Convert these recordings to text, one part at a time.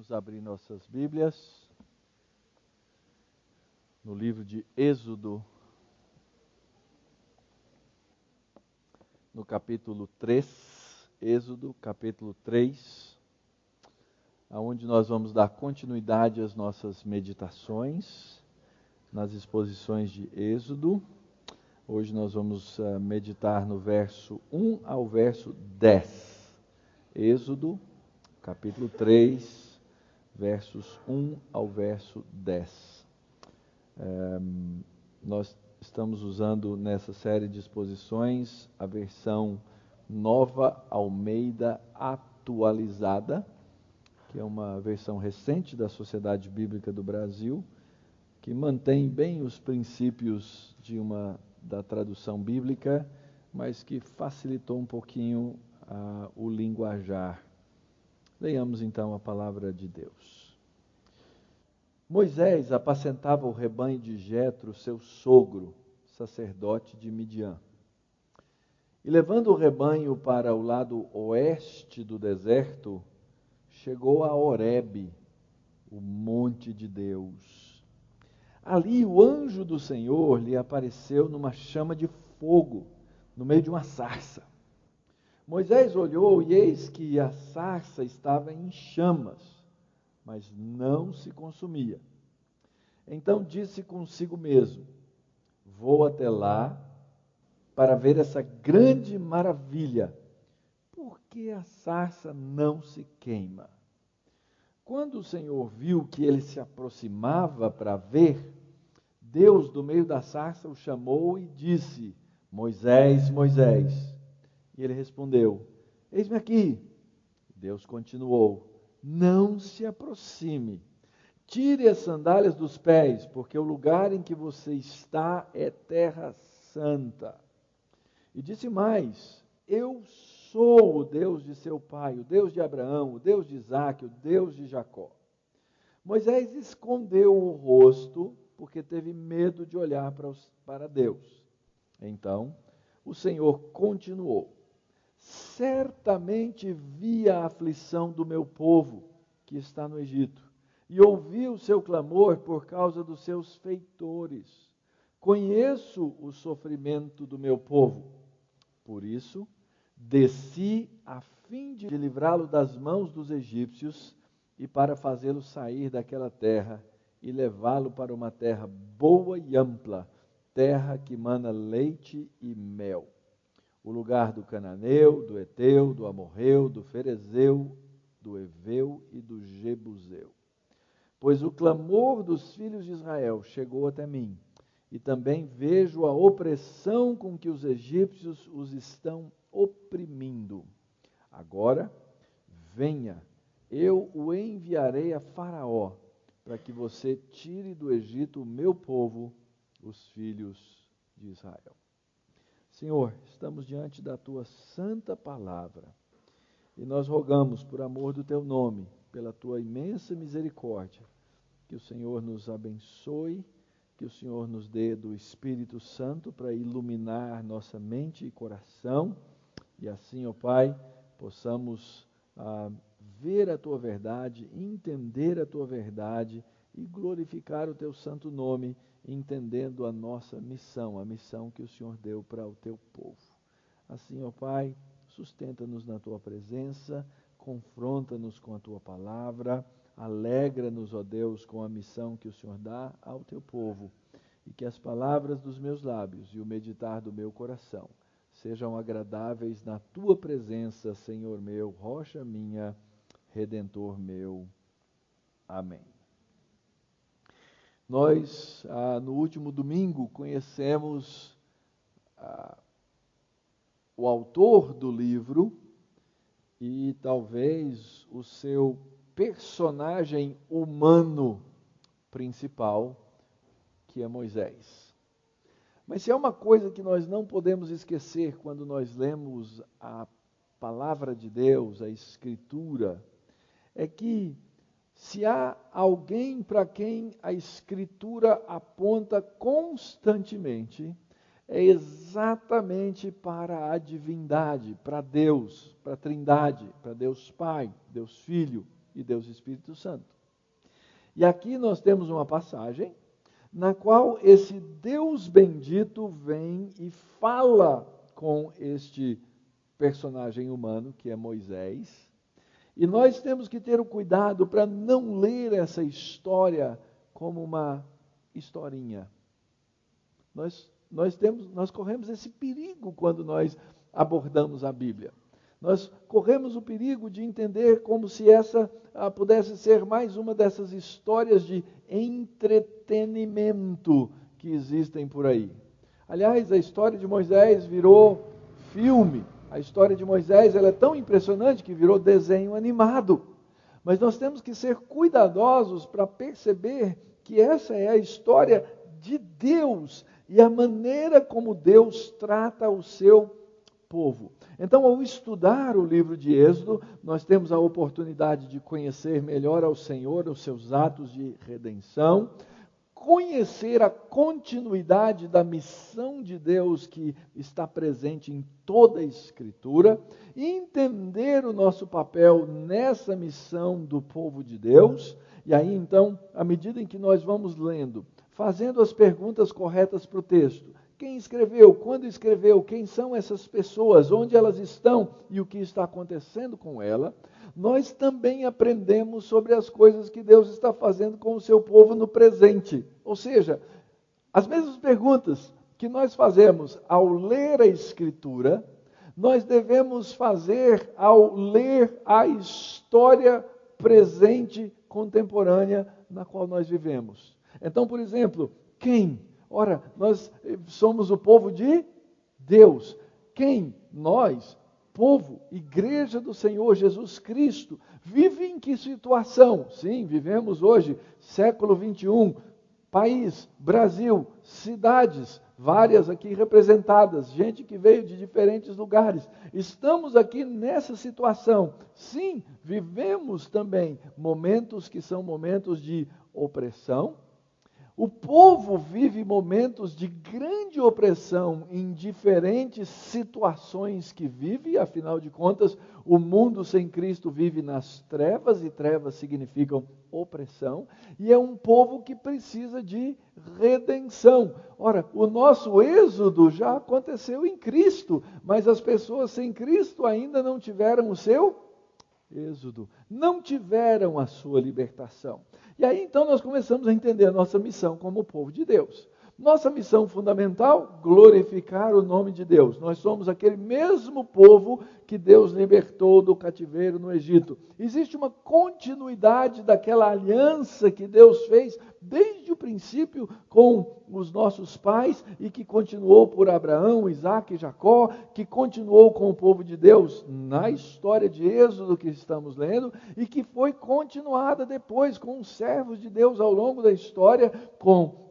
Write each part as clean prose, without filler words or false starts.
Vamos abrir nossas Bíblias no livro de Êxodo, no capítulo 3, Êxodo, capítulo 3, aonde nós vamos dar continuidade às nossas meditações nas exposições de Êxodo. Hoje nós vamos meditar no verso 1 ao verso 10. Êxodo, capítulo 3, versos 1 ao verso 10. Nós estamos usando nessa série de exposições a versão Nova Almeida Atualizada, que é uma versão recente da Sociedade Bíblica do Brasil, que mantém bem os princípios da tradução bíblica, mas que facilitou um pouquinho o linguajar. Leiamos então a palavra de Deus. Moisés apacentava o rebanho de Jetro, seu sogro, sacerdote de Midian. E levando o rebanho para o lado oeste do deserto, chegou a Horebe, o monte de Deus. Ali o anjo do Senhor lhe apareceu numa chama de fogo, no meio de uma sarça. Moisés olhou e eis que a sarça estava em chamas, mas não se consumia. Então disse consigo mesmo: vou até lá para ver essa grande maravilha, porque a sarça não se queima. Quando o Senhor viu que ele se aproximava para ver, Deus do meio da sarça o chamou e disse: Moisés, Moisés. E ele respondeu: eis-me aqui. Deus continuou: não se aproxime. Tire as sandálias dos pés, porque o lugar em que você está é terra santa. E disse mais: eu sou o Deus de seu pai, o Deus de Abraão, o Deus de Isaque, o Deus de Jacó. Moisés escondeu o rosto, porque teve medo de olhar para Deus. Então, o Senhor continuou: certamente vi a aflição do meu povo, que está no Egito, e ouvi o seu clamor por causa dos seus feitores. Conheço o sofrimento do meu povo. Por isso, desci a fim de livrá-lo das mãos dos egípcios e para fazê-lo sair daquela terra e levá-lo para uma terra boa e ampla, terra que mana leite e mel. O lugar do cananeu, do eteu, do amorreu, do ferezeu, do eveu e do jebuseu. Pois o clamor dos filhos de Israel chegou até mim, e também vejo a opressão com que os egípcios os estão oprimindo. Agora, venha, eu o enviarei a Faraó, para que você tire do Egito o meu povo, os filhos de Israel. Senhor, estamos diante da Tua santa palavra, e nós rogamos, por amor do Teu nome, pela Tua imensa misericórdia, que o Senhor nos abençoe, que o Senhor nos dê do Espírito Santo para iluminar nossa mente e coração, e assim, ó Pai, possamos ver a Tua verdade, entender a Tua verdade e glorificar o Teu santo nome, entendendo a nossa missão, a missão que o Senhor deu para o Teu povo. Assim, ó Pai, sustenta-nos na Tua presença, confronta-nos com a Tua palavra, alegra-nos, ó Deus, com a missão que o Senhor dá ao Teu povo, e que as palavras dos meus lábios e o meditar do meu coração sejam agradáveis na Tua presença, Senhor meu, rocha minha, Redentor meu. Amém. Nós, no último domingo, conhecemos o autor do livro e talvez o seu personagem humano principal, que é Moisés. Mas se é uma coisa que nós não podemos esquecer quando nós lemos a palavra de Deus, a Escritura, é que se há alguém para quem a Escritura aponta constantemente, é exatamente para a divindade, para Deus, para a Trindade, para Deus Pai, Deus Filho e Deus Espírito Santo. E aqui nós temos uma passagem na qual esse Deus bendito vem e fala com este personagem humano, que é Moisés. E nós temos que ter o cuidado para não ler essa história como uma historinha. Nós corremos esse perigo quando nós abordamos a Bíblia. Nós corremos o perigo de entender como se essa pudesse ser mais uma dessas histórias de entretenimento que existem por aí. Aliás, a história de Moisés virou filme. A história de Moisés ela é tão impressionante que virou desenho animado. Mas nós temos que ser cuidadosos para perceber que essa é a história de Deus e a maneira como Deus trata o seu povo. Então, ao estudar o livro de Êxodo, nós temos a oportunidade de conhecer melhor ao Senhor, os seus atos de redenção, conhecer a continuidade da missão de Deus que está presente em toda a Escritura, e entender o nosso papel nessa missão do povo de Deus. E aí, então, à medida em que nós vamos lendo, fazendo as perguntas corretas para o texto, quem escreveu, quando escreveu, quem são essas pessoas, onde elas estão e o que está acontecendo com ela, nós também aprendemos sobre as coisas que Deus está fazendo com o seu povo no presente. Ou seja, as mesmas perguntas que nós fazemos ao ler a Escritura, nós devemos fazer ao ler a história presente, contemporânea, na qual nós vivemos. Então, por exemplo, quem? Ora, nós somos o povo de Deus. Quem? Nós, povo, igreja do Senhor Jesus Cristo. Vive em que situação? Sim, vivemos hoje, século 21, país, Brasil, cidades, várias aqui representadas, gente que veio de diferentes lugares. Estamos aqui nessa situação. Sim, vivemos também momentos que são momentos de opressão. O povo vive momentos de grande opressão em diferentes situações que vive, afinal de contas, o mundo sem Cristo vive nas trevas, e trevas significam opressão, e é um povo que precisa de redenção. Ora, o nosso êxodo já aconteceu em Cristo, mas as pessoas sem Cristo ainda não tiveram o seu êxodo, não tiveram a sua libertação. E aí então nós começamos a entender a nossa missão como povo de Deus. Nossa missão fundamental, glorificar o nome de Deus. Nós somos aquele mesmo povo que Deus libertou do cativeiro no Egito. Existe uma continuidade daquela aliança que Deus fez desde o princípio com os nossos pais e que continuou por Abraão, Isaque e Jacó, que continuou com o povo de Deus na história de Êxodo que estamos lendo e que foi continuada depois com os servos de Deus ao longo da história, com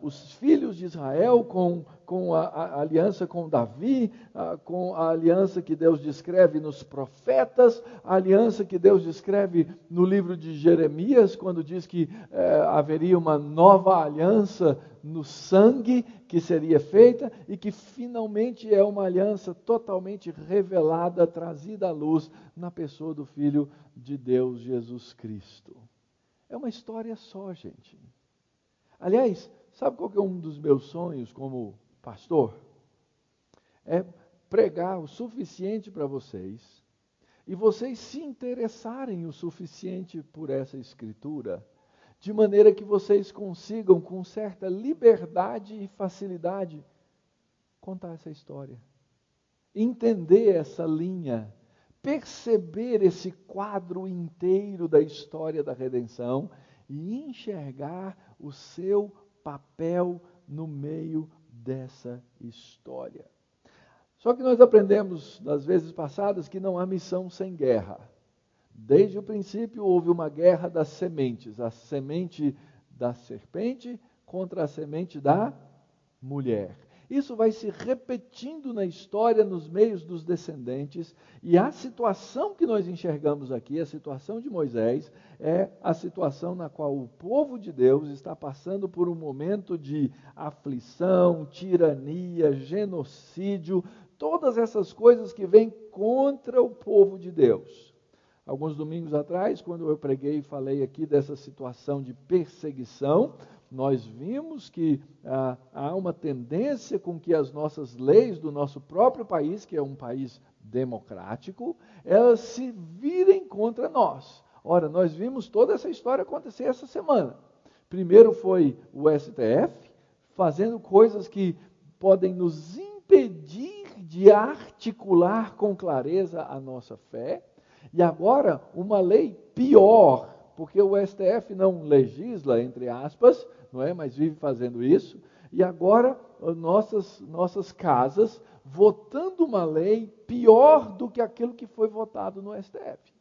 os filhos de Israel, com a aliança com Davi, com a aliança que Deus descreve nos profetas, a aliança que Deus descreve no livro de Jeremias, quando diz que haveria uma nova aliança no sangue que seria feita e que finalmente é uma aliança totalmente revelada, trazida à luz na pessoa do Filho de Deus, Jesus Cristo. É uma história só, gente. Aliás, sabe qual que é um dos meus sonhos como pastor? É pregar o suficiente para vocês e vocês se interessarem o suficiente por essa Escritura, de maneira que vocês consigam, com certa liberdade e facilidade, contar essa história, entender essa linha, perceber esse quadro inteiro da história da redenção e enxergar o seu papel no meio dessa história. Só que nós aprendemos nas vezes passadas que não há missão sem guerra. Desde o princípio houve uma guerra das sementes, a semente da serpente contra a semente da mulher. Isso vai se repetindo na história, nos meios dos descendentes, e a situação que nós enxergamos aqui, a situação de Moisés, é a situação na qual o povo de Deus está passando por um momento de aflição, tirania, genocídio, todas essas coisas que vêm contra o povo de Deus. Alguns domingos atrás, quando eu preguei e falei aqui dessa situação de perseguição, nós vimos que há uma tendência com que as nossas leis do nosso próprio país, que é um país democrático, elas se virem contra nós. Ora, nós vimos toda essa história acontecer essa semana. Primeiro foi o STF, fazendo coisas que podem nos impedir de articular com clareza a nossa fé. E agora, uma lei pior, porque o STF não legisla, entre aspas, não é? Mas vive fazendo isso. E agora, nossas casas votando uma lei pior do que aquilo que foi votado no STF.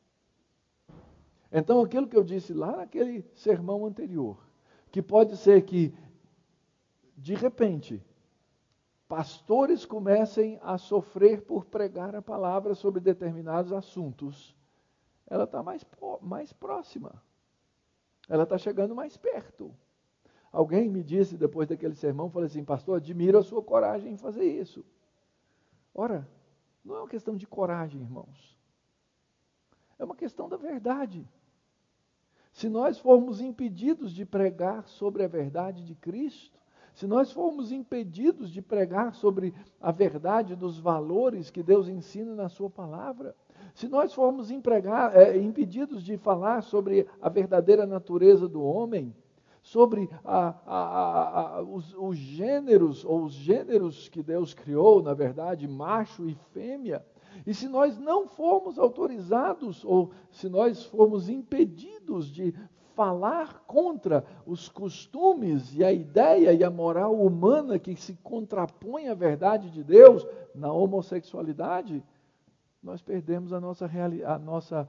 Então, aquilo que eu disse lá naquele sermão anterior, que pode ser que, de repente, pastores comecem a sofrer por pregar a palavra sobre determinados assuntos, ela está mais próxima. Ela está chegando mais perto. Alguém me disse depois daquele sermão, falei assim, pastor, admiro a sua coragem em fazer isso. Ora, não é uma questão de coragem, irmãos. É uma questão da verdade. Se nós formos impedidos de pregar sobre a verdade de Cristo, se nós formos impedidos de pregar sobre a verdade dos valores que Deus ensina na sua palavra, se nós formos impedidos de falar sobre a verdadeira natureza do homem, sobre os gêneros, ou os gêneros que Deus criou, na verdade, macho e fêmea, e se nós não formos autorizados, ou se nós formos impedidos de falar contra os costumes e a ideia e a moral humana que se contrapõe à verdade de Deus na homossexualidade, nós perdemos a nossa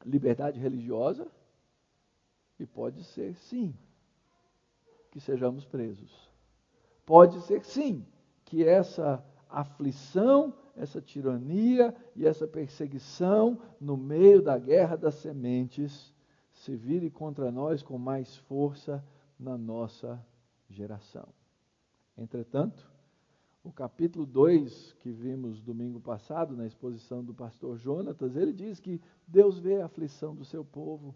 liberdade religiosa e pode ser, sim, que sejamos presos. Pode ser, sim, que essa aflição, essa tirania e essa perseguição no meio da guerra das sementes se vire contra nós com mais força na nossa geração. Entretanto, o capítulo 2, que vimos domingo passado, na exposição do pastor Jonatas, ele diz que Deus vê a aflição do seu povo.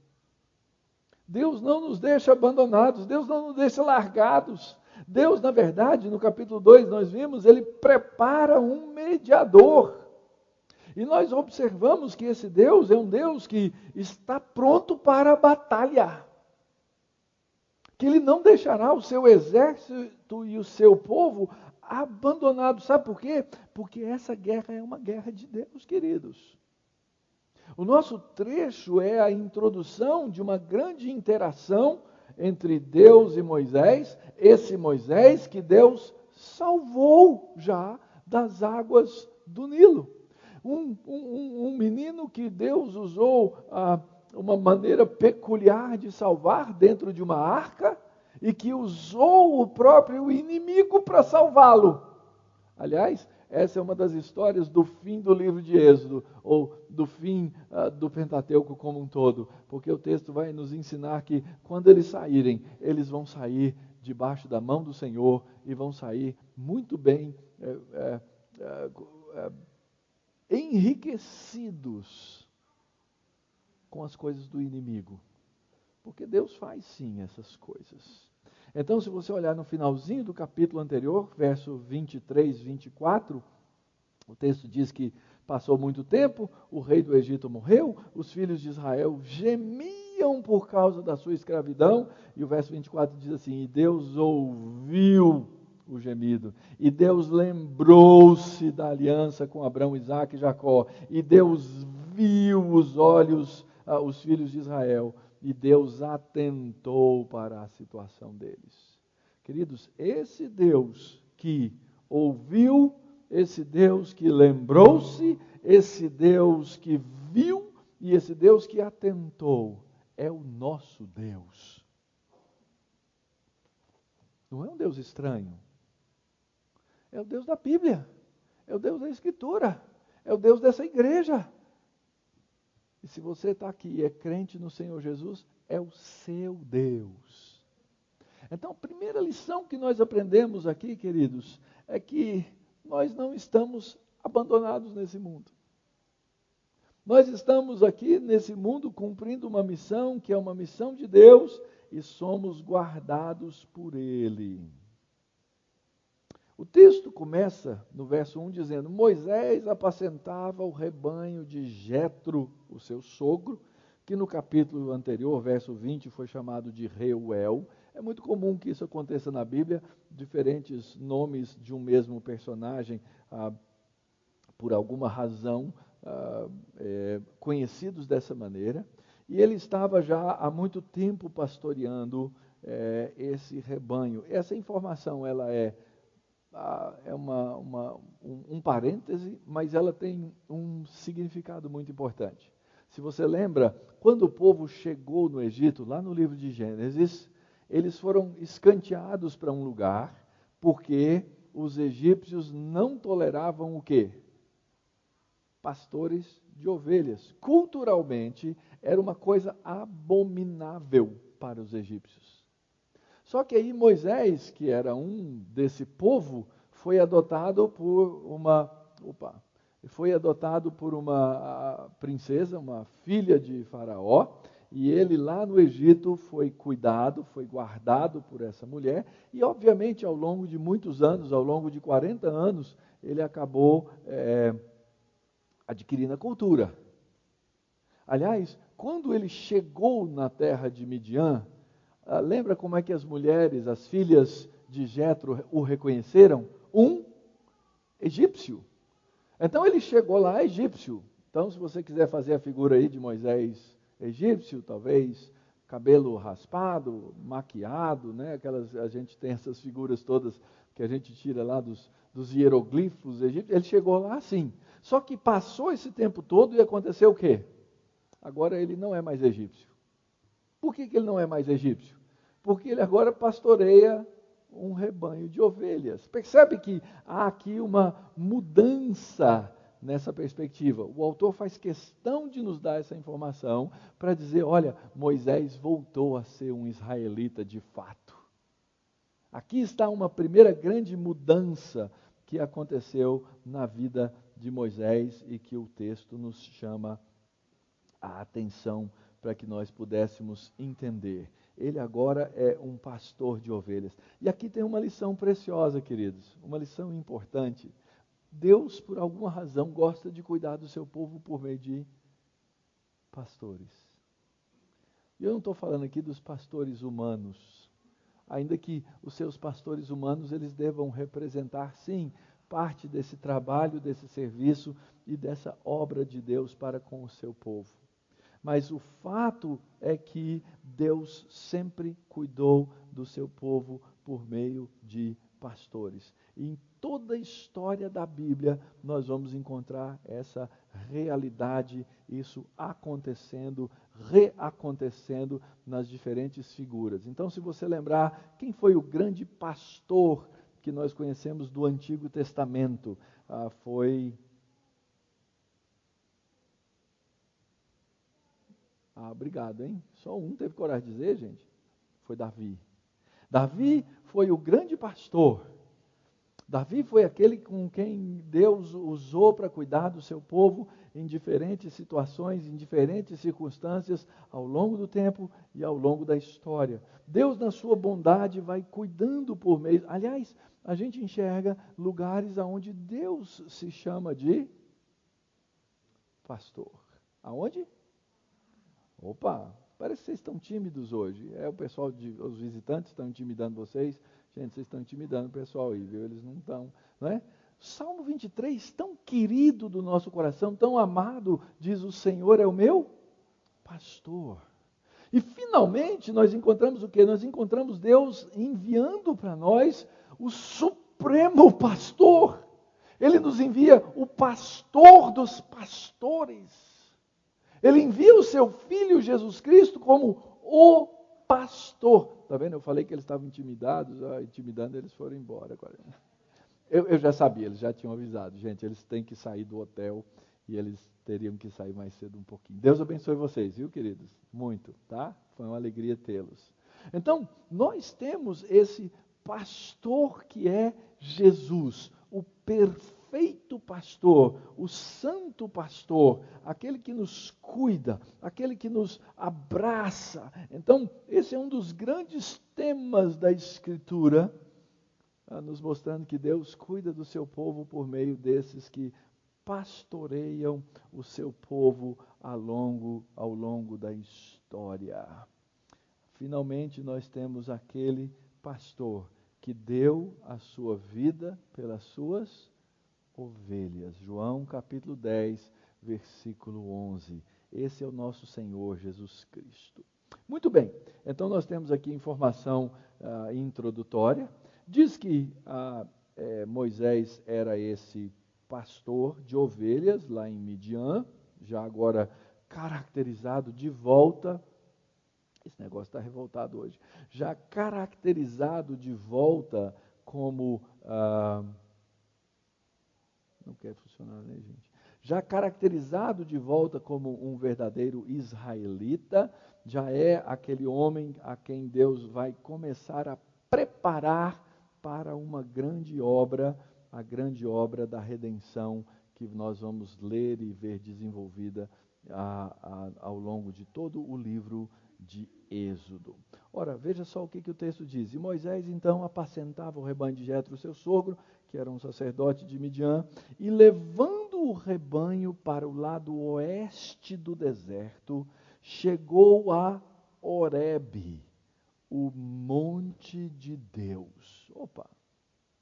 Deus não nos deixa abandonados, Deus não nos deixa largados. Deus, na verdade, no capítulo 2, nós vimos, ele prepara um mediador. E nós observamos que esse Deus é um Deus que está pronto para a batalha. Que ele não deixará o seu exército e o seu povo abandonado. Sabe por quê? Porque essa guerra é uma guerra de Deus, queridos. O nosso trecho é a introdução de uma grande interação entre Deus e Moisés, esse Moisés que Deus salvou já das águas do Nilo. Um menino que Deus usou uma maneira peculiar de salvar dentro de uma arca e que usou o próprio inimigo para salvá-lo. Aliás, essa é uma das histórias do fim do livro de Êxodo, ou do fim do Pentateuco como um todo, porque o texto vai nos ensinar que quando eles saírem, eles vão sair debaixo da mão do Senhor e vão sair muito bem enriquecidos com as coisas do inimigo, porque Deus faz sim essas coisas. Então, se você olhar no finalzinho do capítulo anterior, verso 23, 24, o texto diz que passou muito tempo, o rei do Egito morreu, os filhos de Israel gemiam por causa da sua escravidão, e o verso 24 diz assim, e Deus ouviu o gemido, e Deus lembrou-se da aliança com Abraão, Isaque e Jacó, e Deus viu os filhos de Israel, e Deus atentou para a situação deles. Queridos, esse Deus que ouviu, esse Deus que lembrou-se, esse Deus que viu e esse Deus que atentou, é o nosso Deus. Não é um Deus estranho. É o Deus da Bíblia, é o Deus da Escritura, é o Deus dessa igreja. E se você está aqui e é crente no Senhor Jesus, é o seu Deus. Então, a primeira lição que nós aprendemos aqui, queridos, é que nós não estamos abandonados nesse mundo. Nós estamos aqui nesse mundo cumprindo uma missão que é uma missão de Deus e somos guardados por Ele. O texto começa no verso 1 dizendo: Moisés apacentava o rebanho de Jetro, o seu sogro, que no capítulo anterior, verso 20, foi chamado de Reuel. É muito comum que isso aconteça na Bíblia, diferentes nomes de um mesmo personagem, por alguma razão, conhecidos dessa maneira. E ele estava já há muito tempo pastoreando esse rebanho. Essa informação ela é um parêntese, mas ela tem um significado muito importante. Se você lembra, quando o povo chegou no Egito, lá no livro de Gênesis, eles foram escanteados para um lugar, porque os egípcios não toleravam o quê? Pastores de ovelhas. Culturalmente, era uma coisa abominável para os egípcios. Só que aí Moisés, que era um desse povo, foi adotado por uma princesa, uma filha de Faraó, e ele lá no Egito foi cuidado, foi guardado por essa mulher, e obviamente ao longo de muitos anos, ao longo de 40 anos, ele acabou adquirindo a cultura. Aliás, quando ele chegou na terra de Midian, lembra como é que as mulheres, as filhas de Jetro, o reconheceram? Um egípcio. Então ele chegou lá egípcio. Então, se você quiser fazer a figura aí de Moisés egípcio, talvez cabelo raspado, maquiado, né? A gente tem essas figuras todas que a gente tira lá dos hieroglifos egípcios. Ele chegou lá assim. Só que passou esse tempo todo e aconteceu o quê? Agora ele não é mais egípcio. Por que ele não é mais egípcio? Porque ele agora pastoreia um rebanho de ovelhas. Percebe que há aqui uma mudança nessa perspectiva. O autor faz questão de nos dar essa informação para dizer, olha, Moisés voltou a ser um israelita de fato. Aqui está uma primeira grande mudança que aconteceu na vida de Moisés e que o texto nos chama a atenção para que nós pudéssemos entender. Ele agora é um pastor de ovelhas. E aqui tem uma lição preciosa, queridos, uma lição importante. Deus, por alguma razão, gosta de cuidar do seu povo por meio de pastores. E eu não estou falando aqui dos pastores humanos, ainda que os seus pastores humanos, eles devam representar, sim, parte desse trabalho, desse serviço e dessa obra de Deus para com o seu povo. Mas o fato é que Deus sempre cuidou do seu povo por meio de pastores. E em toda a história da Bíblia, nós vamos encontrar essa realidade, isso acontecendo, reacontecendo nas diferentes figuras. Então, se você lembrar, quem foi o grande pastor que nós conhecemos do Antigo Testamento? Obrigado, hein? Só um teve coragem de dizer, gente. Foi Davi. Davi foi o grande pastor. Davi foi aquele com quem Deus usou para cuidar do seu povo em diferentes situações, em diferentes circunstâncias, ao longo do tempo e ao longo da história. Deus, na sua bondade, vai cuidando por meio. Aliás, a gente enxerga lugares onde Deus se chama de pastor. Aonde? Opa, parece que vocês estão tímidos hoje. O pessoal, os visitantes estão intimidando vocês. Gente, vocês estão intimidando o pessoal aí, viu? Eles não estão, não é? Salmo 23, tão querido do nosso coração, tão amado, diz: o Senhor é o meu pastor. E finalmente nós encontramos o quê? Nós encontramos Deus enviando para nós o supremo pastor. Ele nos envia o pastor dos pastores. Ele envia o seu Filho Jesus Cristo como o pastor. Está vendo? Eu falei que eles estavam intimidados, intimidando, eles foram embora agora. Eu já sabia, eles já tinham avisado. Gente, eles têm que sair do hotel e eles teriam que sair mais cedo um pouquinho. Deus abençoe vocês, viu, queridos? Muito, tá? Foi uma alegria tê-los. Então, nós temos esse pastor que é Jesus, o perfeito perfeito pastor, o santo pastor, aquele que nos cuida, aquele que nos abraça. Então, esse é um dos grandes temas da Escritura, nos mostrando que Deus cuida do seu povo por meio desses que pastoreiam o seu povo ao longo da história. Finalmente, nós temos aquele pastor que deu a sua vida pelas suas ovelhas. João capítulo 10, versículo 11. Esse é o nosso Senhor Jesus Cristo. Muito bem, então nós temos aqui informação introdutória. Diz que Moisés era esse pastor de ovelhas lá em Midian, já agora caracterizado de volta. Esse negócio está revoltado hoje. Já caracterizado de volta como... não quer funcionar, né, gente? Já caracterizado de volta como um verdadeiro israelita, já é aquele homem a quem Deus vai começar a preparar para uma grande obra, a grande obra da redenção, que nós vamos ler e ver desenvolvida ao longo de todo o livro de Êxodo. Ora, veja só o que o texto diz. E Moisés então apacentava o rebanho de Jetro, seu sogro, que era um sacerdote de Midian, e levando o rebanho para o lado oeste do deserto, chegou a Horebe, o monte de Deus. Opa,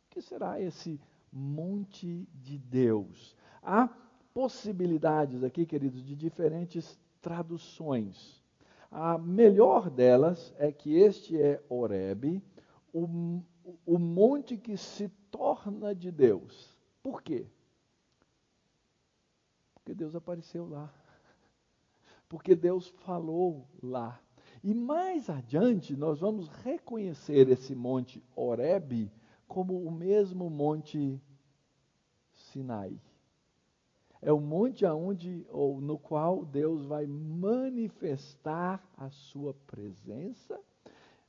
o que será esse monte de Deus? Há possibilidades aqui, queridos, de diferentes traduções. A melhor delas é que este é Horebe, o monte que se torna de Deus. Por quê? Porque Deus apareceu lá. Porque Deus falou lá. E mais adiante nós vamos reconhecer esse monte Horebe como o mesmo monte Sinai. É o monte no qual Deus vai manifestar a sua presença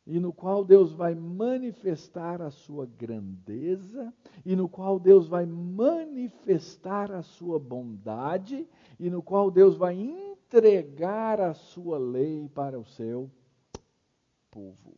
e no qual Deus vai manifestar a sua grandeza e no qual Deus vai manifestar a sua bondade e no qual Deus vai entregar a sua lei para o seu povo.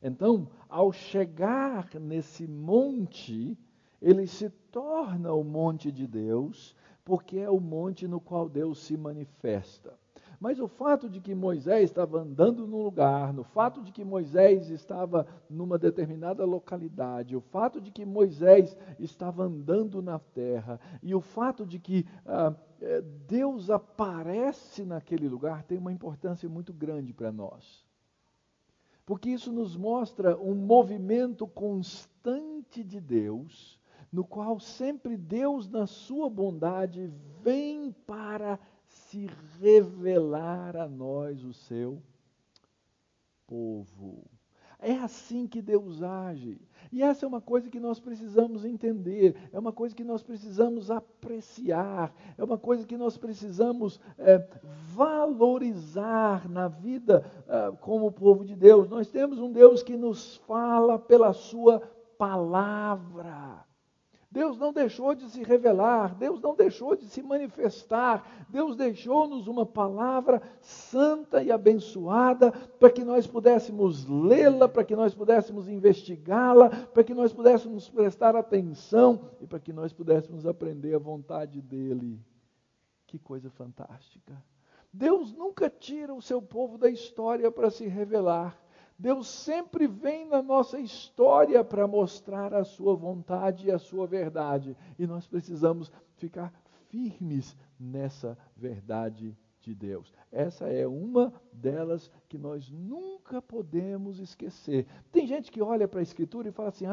Então, ao chegar nesse monte, ele se torna o monte de Deus, porque é o monte no qual Deus se manifesta. Mas o fato de que Moisés estava andando num lugar, no fato de que Moisés estava numa determinada localidade, o fato de que Moisés estava andando na terra, e o fato de que Deus aparece naquele lugar, tem uma importância muito grande para nós. Porque isso nos mostra um movimento constante de Deus, no qual sempre Deus, na sua bondade, vem para se revelar a nós, o seu povo. É assim que Deus age. E essa é uma coisa que nós precisamos entender, é uma coisa que nós precisamos apreciar, é uma coisa que nós precisamos valorizar na vida como povo de Deus. Nós temos um Deus que nos fala pela sua palavra. Deus não deixou de se revelar, Deus não deixou de se manifestar, Deus deixou-nos uma palavra santa e abençoada para que nós pudéssemos lê-la, para que nós pudéssemos investigá-la, para que nós pudéssemos prestar atenção e para que nós pudéssemos aprender a vontade dEle. Que coisa fantástica! Deus nunca tira o seu povo da história para se revelar. Deus sempre vem na nossa história para mostrar a sua vontade e a sua verdade. E nós precisamos ficar firmes nessa verdade de Deus. Essa é uma delas que nós nunca podemos esquecer. Tem gente que olha para a Escritura e fala assim,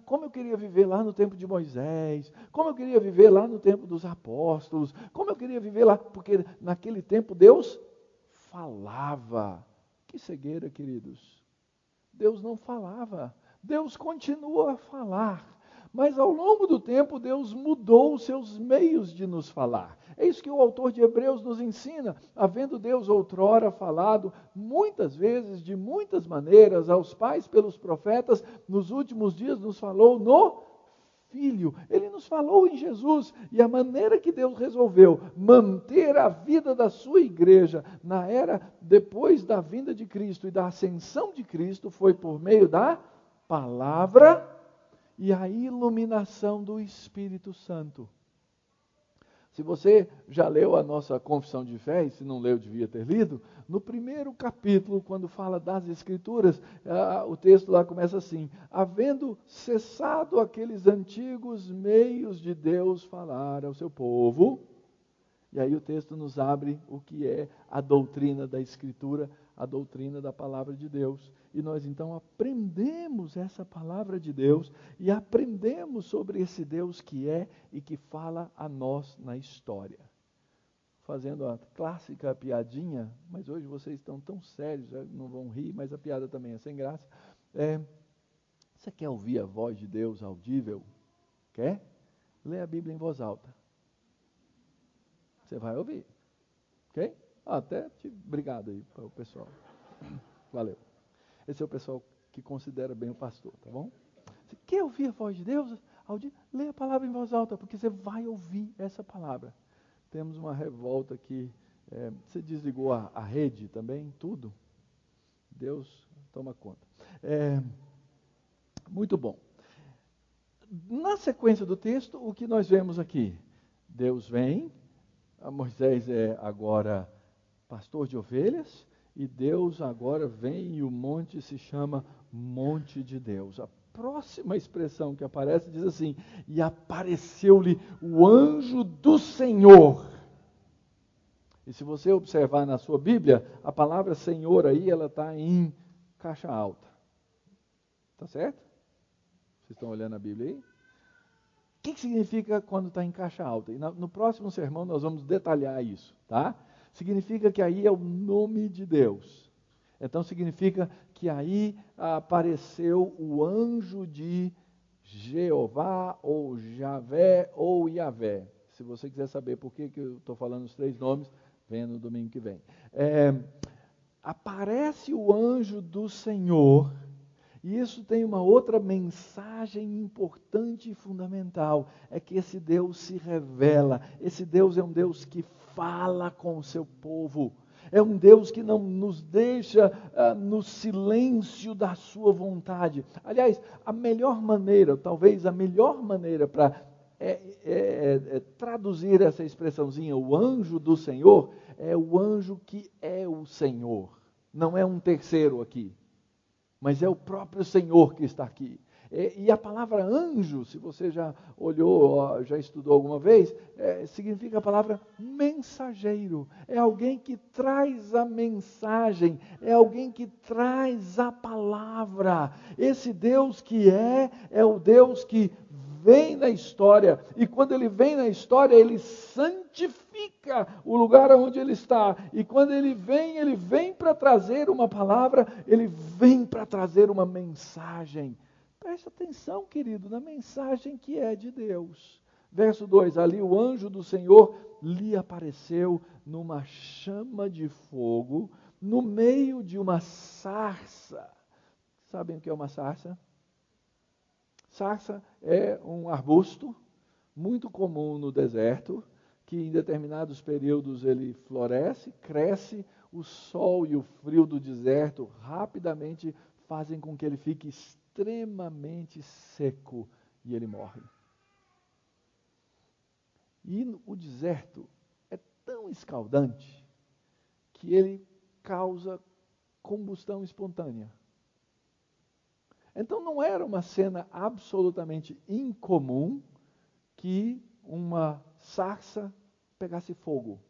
como eu queria viver lá no tempo de Moisés, como eu queria viver lá no tempo dos apóstolos, como eu queria viver lá, porque naquele tempo Deus falava. Que cegueira, queridos. Deus não falava, Deus continua a falar, mas ao longo do tempo Deus mudou os seus meios de nos falar. É isso que o autor de Hebreus nos ensina, havendo Deus outrora falado muitas vezes, de muitas maneiras, aos pais pelos profetas, nos últimos dias nos falou no Filho, Ele nos falou em Jesus, e a maneira que Deus resolveu manter a vida da sua igreja na era depois da vinda de Cristo e da ascensão de Cristo foi por meio da palavra e a iluminação do Espírito Santo. Se você já leu a nossa confissão de fé, e se não leu, devia ter lido, no primeiro capítulo, quando fala das Escrituras, o texto lá começa assim: havendo cessado aqueles antigos meios de Deus falar ao seu povo. E aí o texto nos abre o que é a doutrina da Escritura, a doutrina da palavra de Deus. E nós então aprendemos essa palavra de Deus e aprendemos sobre esse Deus que é e que fala a nós na história. Fazendo a clássica piadinha, mas hoje vocês estão tão sérios, não vão rir, mas a piada também é sem graça. Você quer ouvir a voz de Deus audível? Quer? Lê a Bíblia em voz alta. Você vai ouvir. Ok? Obrigado aí para o pessoal. Valeu. Esse é o pessoal que considera bem o pastor, tá bom? Você quer ouvir a voz de Deus? Lê a palavra em voz alta, porque você vai ouvir essa palavra. Temos uma revolta aqui. Você desligou a rede também? Tudo? Deus toma conta. Muito bom. Na sequência do texto, o que nós vemos aqui? Deus vem, Moisés é agora pastor de ovelhas, e Deus agora vem e o monte se chama Monte de Deus. A próxima expressão que aparece diz assim: e apareceu-lhe o anjo do Senhor. E se você observar na sua Bíblia, a palavra Senhor aí, ela está em caixa alta. Tá certo? Vocês estão olhando a Bíblia aí? O que significa quando está em caixa alta? E no próximo sermão nós vamos detalhar isso, tá? Significa que aí é o nome de Deus. Então significa que aí apareceu o anjo de Jeová, ou Javé, ou Yavé. Se você quiser saber por que eu estou falando os três nomes, venha no domingo que vem. Aparece o anjo do Senhor. E isso tem uma outra mensagem importante e fundamental, é que esse Deus se revela, esse Deus é um Deus que fala com o seu povo, é um Deus que não nos deixa no silêncio da sua vontade. Aliás, a melhor maneira, talvez a melhor maneira para traduzir essa expressãozinha, o anjo do Senhor, é o anjo que é o Senhor, não é um terceiro aqui. Mas é o próprio Senhor que está aqui. E a palavra anjo, se você já olhou, já estudou alguma vez, significa a palavra mensageiro. É alguém que traz a mensagem, é alguém que traz a palavra. Esse Deus que é o Deus que vem na história, e quando ele vem na história, ele santifica o lugar onde ele está, e quando ele vem para trazer uma palavra, ele vem para trazer uma mensagem. Preste atenção, querido, na mensagem que é de Deus. Verso 2, ali o anjo do Senhor lhe apareceu numa chama de fogo, no meio de uma sarça. Sabem o que é uma sarça? Sarça é um arbusto muito comum no deserto, que em determinados períodos ele floresce, cresce, o sol e o frio do deserto rapidamente fazem com que ele fique extremamente seco e ele morre. E o deserto é tão escaldante que ele causa combustão espontânea. Então não era uma cena absolutamente incomum que uma sarça pegasse fogo.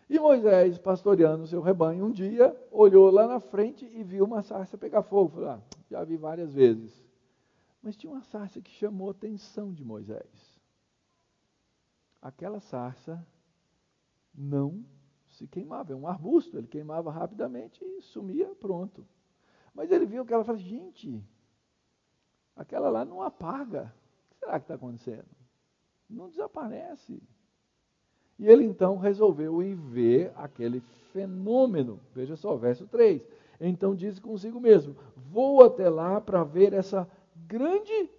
E Moisés, pastoreando seu rebanho, um dia olhou lá na frente e viu uma sarça pegar fogo. Falou, já vi várias vezes. Mas tinha uma sarça que chamou a atenção de Moisés. Aquela sarça não se queimava, é um arbusto, ele queimava rapidamente e sumia, pronto. Mas ele viu que ela falou, gente, aquela lá não apaga. O que será que está acontecendo? Não desaparece. E ele então resolveu ir ver aquele fenômeno. Veja só, verso 3. Então disse consigo mesmo, vou até lá para ver essa grande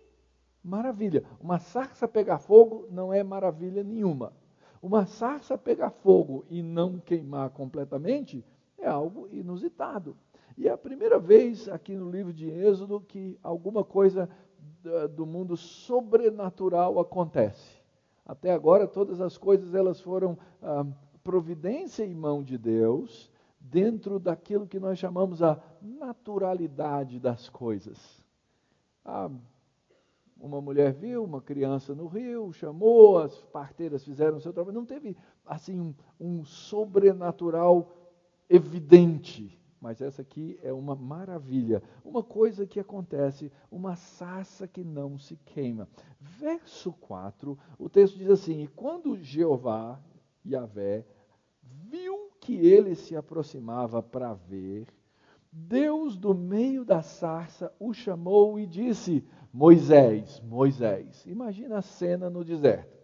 Maravilha. Uma sarça pegar fogo não é maravilha nenhuma. Uma sarça pegar fogo e não queimar completamente é algo inusitado. E é a primeira vez aqui no livro de Êxodo que alguma coisa do mundo sobrenatural acontece. Até agora todas as coisas elas foram providência em mão de Deus, dentro daquilo que nós chamamos a naturalidade das coisas. Uma mulher viu uma criança no rio, chamou, as parteiras fizeram o seu trabalho. Não teve assim um sobrenatural evidente, mas essa aqui é uma maravilha, uma coisa que acontece, uma sarça que não se queima. Verso 4, o texto diz assim: e quando Jeová, Yahvé, viu que ele se aproximava para ver, Deus do meio da sarça o chamou e disse: Moisés, Moisés. Imagina a cena no deserto.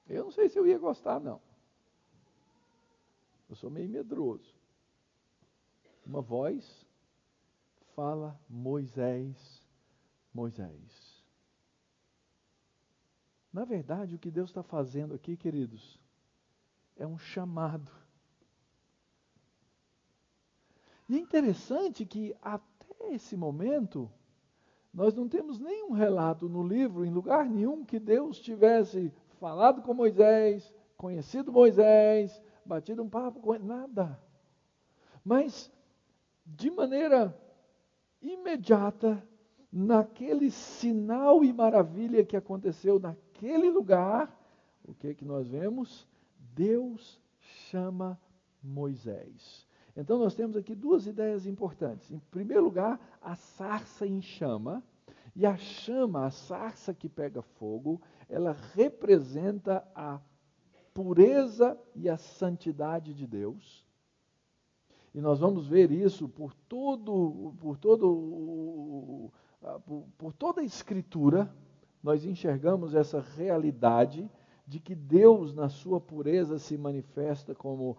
Eu não sei se eu ia gostar, não. Eu sou meio medroso. Uma voz fala: Moisés, Moisés. Na verdade, o que Deus está fazendo aqui, queridos, é um chamado. E é interessante que até esse momento, nós não temos nenhum relato no livro, em lugar nenhum, que Deus tivesse falado com Moisés, conhecido Moisés, batido um papo com ele, nada. Mas, de maneira imediata, naquele sinal e maravilha que aconteceu naquele lugar, o que nós vemos? Deus chama Moisés. Então nós temos aqui duas ideias importantes. Em primeiro lugar, a sarça em chama. E a chama, a sarça que pega fogo, ela representa a pureza e a santidade de Deus. E nós vamos ver isso por toda a Escritura. Nós enxergamos essa realidade de que Deus, na sua pureza, se manifesta como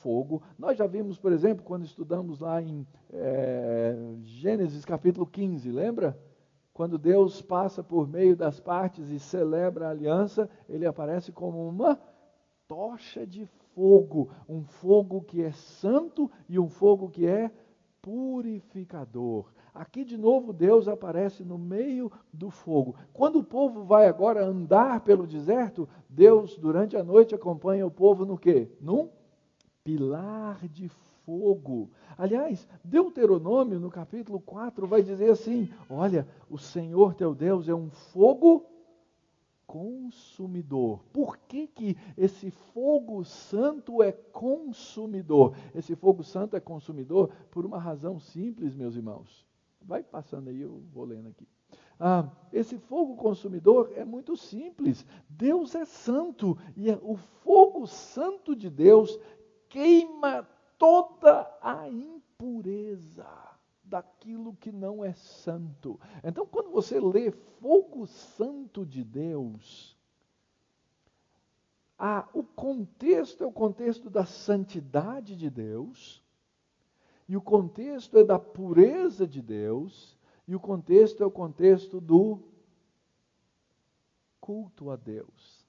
fogo. Nós já vimos, por exemplo, quando estudamos lá em Gênesis capítulo 15, lembra? Quando Deus passa por meio das partes e celebra a aliança, ele aparece como uma tocha de fogo, um fogo que é santo e um fogo que é purificador. Aqui de novo Deus aparece no meio do fogo. Quando o povo vai agora andar pelo deserto, Deus durante a noite acompanha o povo no quê? Num pilar de fogo. Aliás, Deuteronômio no capítulo 4 vai dizer assim: olha, o Senhor teu Deus é um fogo consumidor. Por que esse fogo santo é consumidor? Esse fogo santo é consumidor por uma razão simples, meus irmãos. Vai passando aí, eu vou lendo aqui. Esse fogo consumidor é muito simples. Deus é santo e o fogo santo de Deus queima toda a impureza daquilo que não é santo. Então, quando você lê fogo santo de Deus, o contexto é o contexto da santidade de Deus, e o contexto é da pureza de Deus, e o contexto é o contexto do culto a Deus.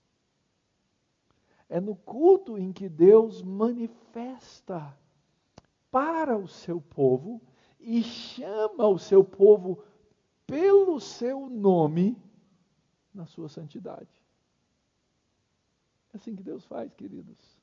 É no culto em que Deus manifesta para o seu povo e chama o seu povo pelo seu nome na sua santidade. É assim que Deus faz, queridos.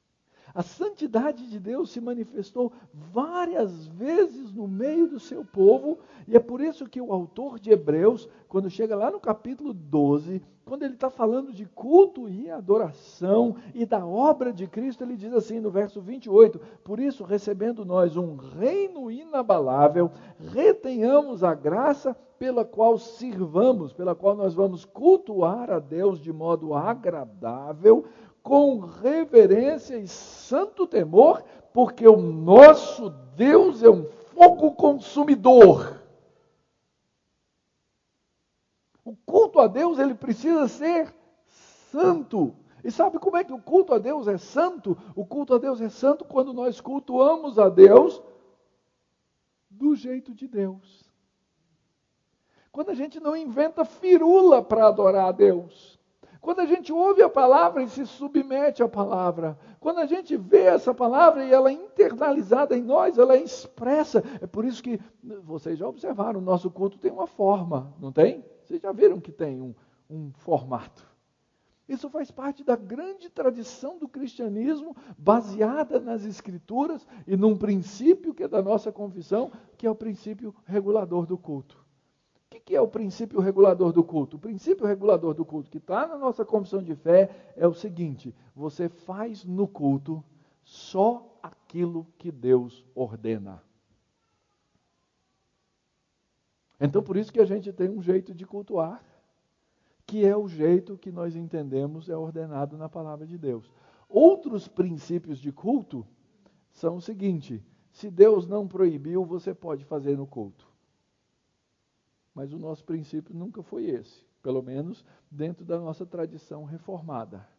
A santidade de Deus se manifestou várias vezes no meio do seu povo, e é por isso que o autor de Hebreus, quando chega lá no capítulo 12, quando ele está falando de culto e adoração e da obra de Cristo, ele diz assim no verso 28, por isso, recebendo nós um reino inabalável, retenhamos a graça pela qual sirvamos, pela qual nós vamos cultuar a Deus de modo agradável, com reverência e santo temor, porque o nosso Deus é um fogo consumidor. O culto a Deus, ele precisa ser santo. E sabe como é que o culto a Deus é santo? O culto a Deus é santo quando nós cultuamos a Deus do jeito de Deus. Quando a gente não inventa firula para adorar a Deus. Quando a gente ouve a palavra e se submete à palavra. Quando a gente vê essa palavra e ela é internalizada em nós, ela é expressa. É por isso que, vocês já observaram, o nosso culto tem uma forma, não tem? Vocês já viram que tem um formato. Isso faz parte da grande tradição do cristianismo, baseada nas Escrituras e num princípio que é da nossa confissão, que é o princípio regulador do culto. O que é o princípio regulador do culto? O princípio regulador do culto que está na nossa confissão de fé é o seguinte: você faz no culto só aquilo que Deus ordena. Então, por isso que a gente tem um jeito de cultuar, que é o jeito que nós entendemos é ordenado na palavra de Deus. Outros princípios de culto são o seguinte: se Deus não proibiu, você pode fazer no culto. Mas o nosso princípio nunca foi esse, pelo menos dentro da nossa tradição reformada.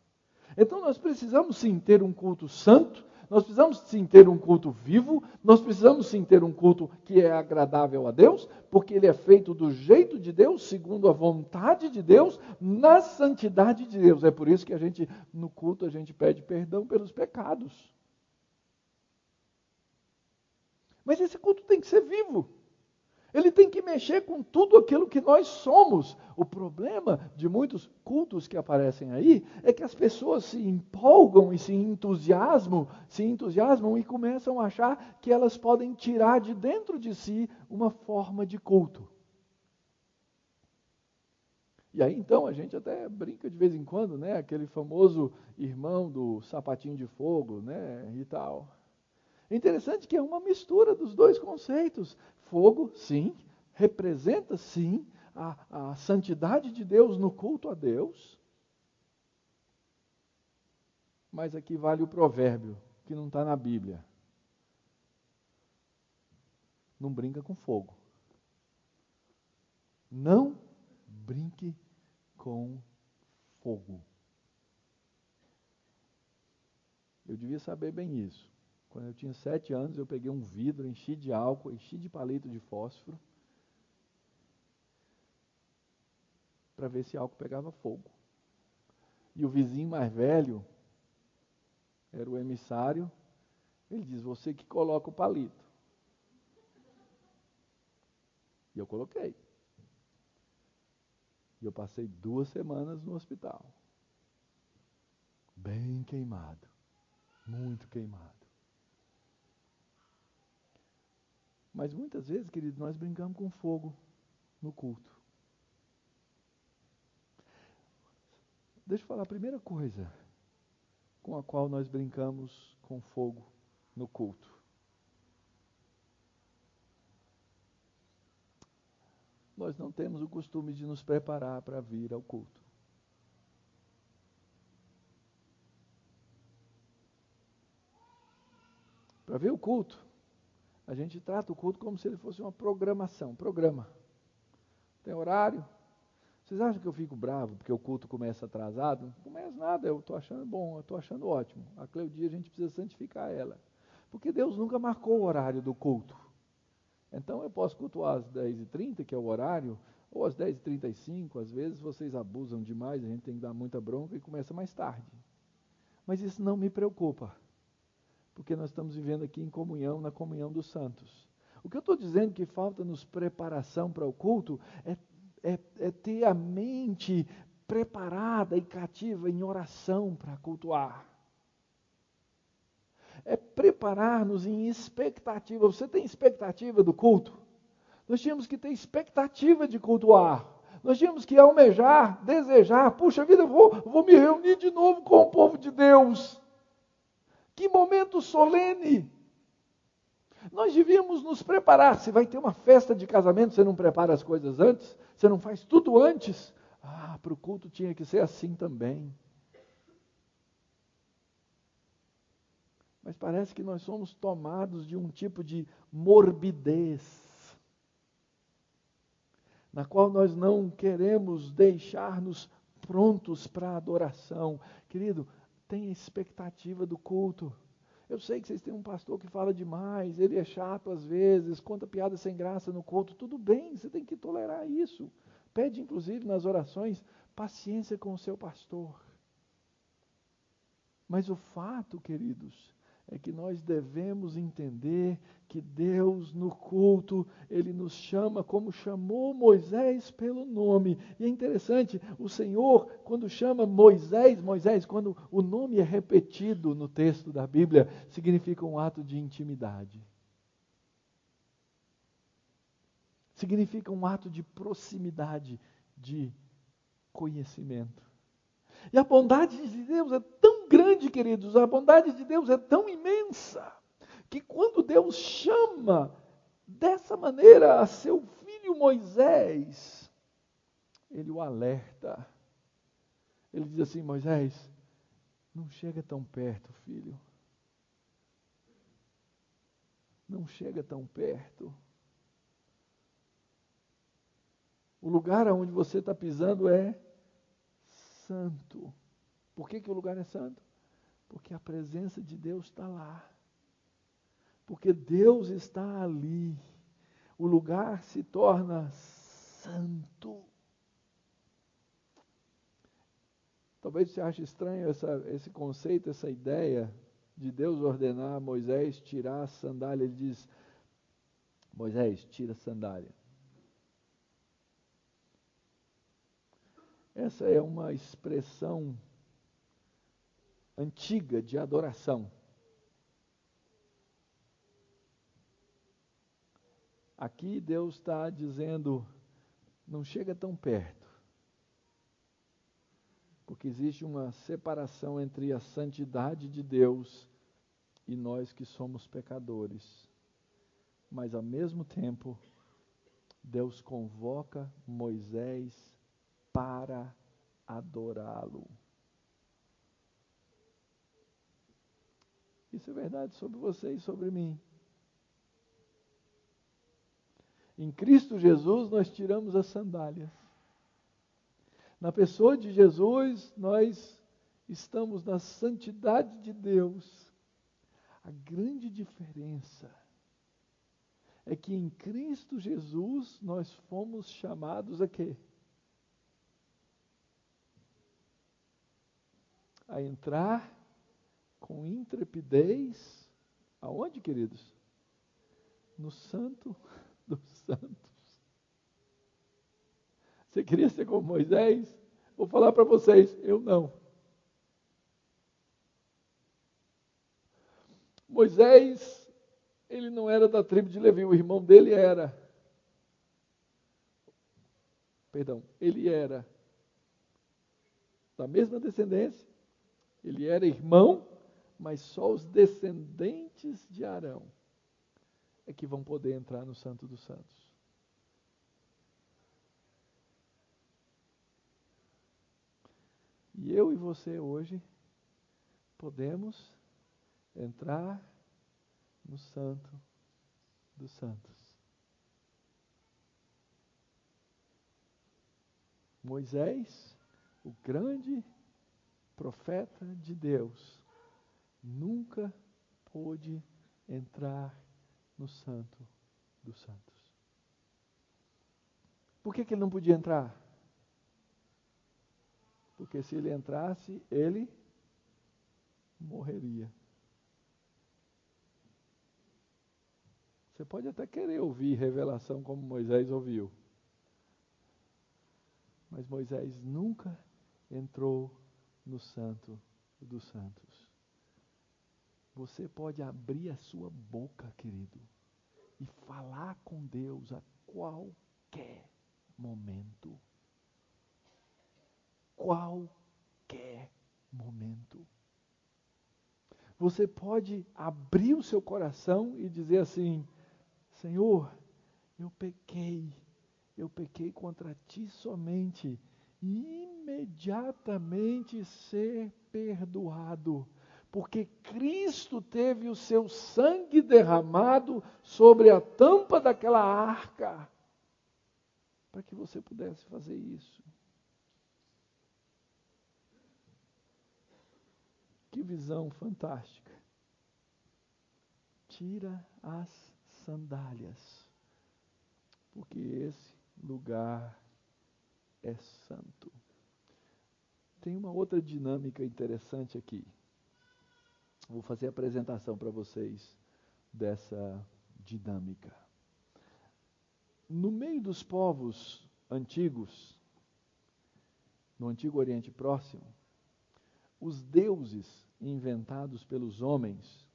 Então nós precisamos sim ter um culto santo, nós precisamos sim ter um culto vivo, nós precisamos sim ter um culto que é agradável a Deus, porque ele é feito do jeito de Deus, segundo a vontade de Deus, na santidade de Deus. É por isso que no culto, a gente pede perdão pelos pecados. Mas esse culto tem que ser vivo. Ele tem que mexer com tudo aquilo que nós somos. O problema de muitos cultos que aparecem aí é que as pessoas se empolgam e se entusiasmam e começam a achar que elas podem tirar de dentro de si uma forma de culto. E aí então a gente até brinca de vez em quando, né? Aquele famoso irmão do sapatinho de fogo, né? E tal. É interessante que é uma mistura dos dois conceitos. Fogo, sim, representa, sim, a santidade de Deus no culto a Deus. Mas aqui vale o provérbio, que não está na Bíblia. Não brinca com fogo. Não brinque com fogo. Eu devia saber bem isso. Quando eu tinha 7 anos, eu peguei um vidro, enchi de álcool, enchi de palito de fósforo, para ver se álcool pegava fogo. E o vizinho mais velho, era o emissário, ele diz: você que coloca o palito. E eu coloquei. E eu passei 2 semanas no hospital. Bem queimado. Muito queimado. Mas muitas vezes, queridos, nós brincamos com fogo no culto. Deixa eu falar a primeira coisa com a qual nós brincamos com fogo no culto. Nós não temos o costume de nos preparar para vir ao culto. Para ver o culto, a gente trata o culto como se ele fosse uma programação. Programa. Tem horário. Vocês acham que eu fico bravo porque o culto começa atrasado? Não começa nada, eu estou achando bom, eu estou achando ótimo. A Cleudia, a gente precisa santificar ela. Porque Deus nunca marcou o horário do culto. Então eu posso cultuar às 10h30, que é o horário, ou às 10h35, às vezes vocês abusam demais, a gente tem que dar muita bronca e começa mais tarde. Mas isso não me preocupa, porque nós estamos vivendo aqui em comunhão, na comunhão dos santos. O que eu estou dizendo que falta-nos preparação para o culto é ter a mente preparada e cativa em oração para cultuar. É preparar-nos em expectativa. Você tem expectativa do culto? Nós tínhamos que ter expectativa de cultuar. Nós tínhamos que almejar, desejar. Puxa vida, eu vou me reunir de novo com o povo de Deus. Que momento solene! Nós devíamos nos preparar. Se vai ter uma festa de casamento, você não prepara as coisas antes? Você não faz tudo antes? Para o culto tinha que ser assim também. Mas parece que nós somos tomados de um tipo de morbidez, na qual nós não queremos deixar-nos prontos para a adoração. Querido, tenha expectativa do culto. Eu sei que vocês têm um pastor que fala demais, ele é chato às vezes, conta piada sem graça no culto. Tudo bem, você tem que tolerar isso. Pede, inclusive, nas orações, paciência com o seu pastor. Mas o fato, queridos, é que nós devemos entender que Deus, no culto, Ele nos chama como chamou Moisés pelo nome. E é interessante, o Senhor, quando chama Moisés, quando o nome é repetido no texto da Bíblia, significa um ato de intimidade. Significa um ato de proximidade, de conhecimento. E a bondade de Deus é tão grande, queridos, a bondade de Deus é tão imensa, que quando Deus chama dessa maneira a seu filho Moisés, Ele o alerta. Ele diz assim: Moisés, não chega tão perto, filho. Não chega tão perto. O lugar onde você está pisando é santo. Por que o lugar é santo? Porque a presença de Deus está lá. Porque Deus está ali. O lugar se torna santo. Talvez você ache estranho esse conceito, essa ideia de Deus ordenar a Moisés tirar a sandália. Ele diz: Moisés, tira a sandália. Essa é uma expressão antiga de adoração. Aqui Deus está dizendo, não chega tão perto, porque existe uma separação entre a santidade de Deus e nós que somos pecadores. Mas ao mesmo tempo, Deus convoca Moisés para adorá-lo. Isso é verdade sobre você e sobre mim. Em Cristo Jesus nós tiramos as sandálias. Na pessoa de Jesus nós estamos na santidade de Deus. A grande diferença é que em Cristo Jesus nós fomos chamados a quê? A entrar com intrepidez, aonde, queridos? No Santo dos Santos. Você queria ser como Moisés? Vou falar para vocês, eu não. Moisés, ele não era da tribo de Levi, o irmão dele era. Perdão, ele era da mesma descendência, ele era irmão, mas só os descendentes de Arão é que vão poder entrar no Santo dos Santos. E eu e você hoje podemos entrar no Santo dos Santos. Moisés, o grande profeta de Deus, nunca pôde entrar no Santo dos Santos. Por que ele não podia entrar? Porque se ele entrasse, ele morreria. Você pode até querer ouvir revelação como Moisés ouviu. Mas Moisés nunca entrou no Santo dos Santos. Você pode abrir a sua boca, querido, e falar com Deus a qualquer momento. Qualquer momento. Você pode abrir o seu coração e dizer assim: Senhor, eu pequei contra ti somente, e imediatamente ser perdoado, porque Cristo teve o seu sangue derramado sobre a tampa daquela arca, para que você pudesse fazer isso. Que visão fantástica. tira as sandálias, porque esse lugar é santo. Tem uma outra dinâmica interessante aqui. Vou fazer a apresentação para vocês dessa dinâmica. No meio dos povos antigos, no Antigo Oriente Próximo, os deuses inventados pelos homens,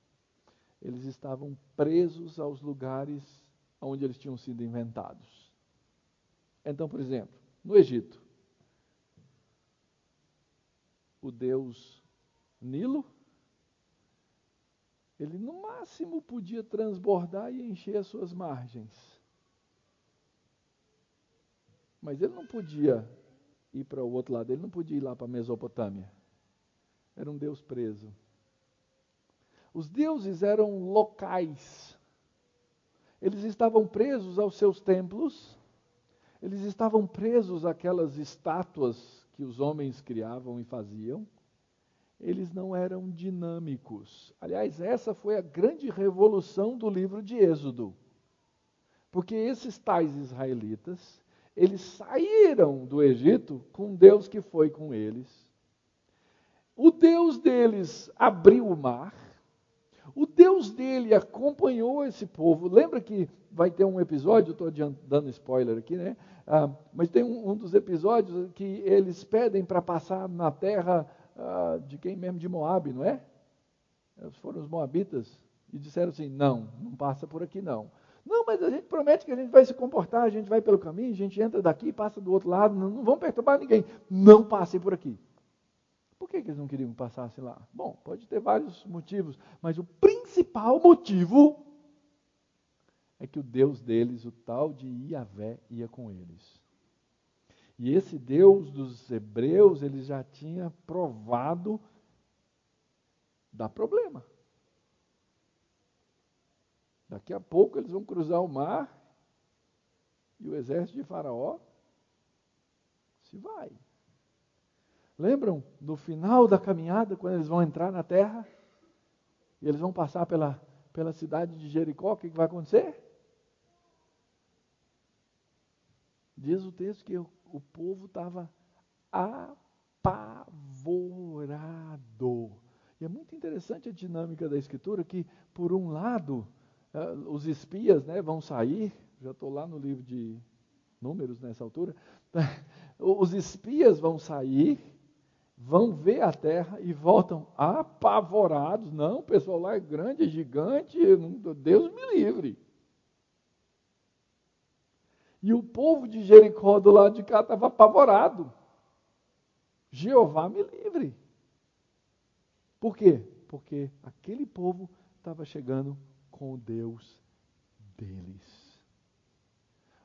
eles estavam presos aos lugares onde eles tinham sido inventados. Então, por exemplo, no Egito, o deus Nilo, ele no máximo podia transbordar e encher as suas margens. Mas ele não podia ir para o outro lado, ele não podia ir lá para a Mesopotâmia. Era um deus preso. Os deuses eram locais. Eles estavam presos aos seus templos, eles estavam presos àquelas estátuas que os homens criavam e faziam. Eles não eram dinâmicos. Aliás, essa foi a grande revolução do livro de Êxodo. Porque esses tais israelitas, eles saíram do Egito com um Deus que foi com eles. O Deus deles abriu o mar. O Deus dele acompanhou esse povo. Lembra que vai ter um episódio, estou dando spoiler aqui, né? Mas tem um dos episódios que eles pedem para passar na terra de quem mesmo? De Moabe, não é? Foram os moabitas e disseram assim, não passa por aqui não. Não, mas a gente promete que a gente vai se comportar, a gente vai pelo caminho, a gente entra daqui, passa do outro lado, não vão perturbar ninguém. Não passem por aqui. Por que eles não queriam que passasse lá? Bom, pode ter vários motivos, mas o principal motivo é que o Deus deles, o tal de Iavé, ia com eles. E esse Deus dos hebreus, ele já tinha provado dar problema. Daqui a pouco eles vão cruzar o mar e o exército de Faraó se vai. Lembram no final da caminhada, quando eles vão entrar na terra e eles vão passar pela cidade de Jericó, o que vai acontecer? Diz o texto que o povo estava apavorado. E é muito interessante a dinâmica da Escritura, que por um lado, os espias vão sair, já estou lá no livro de Números nessa altura, os espias vão sair, vão ver a terra e voltam apavorados. Não, o pessoal lá é grande, é gigante, Deus me livre. E o povo de Jericó do lado de cá estava apavorado. Jeová me livre. Por quê? Porque aquele povo estava chegando com o Deus deles.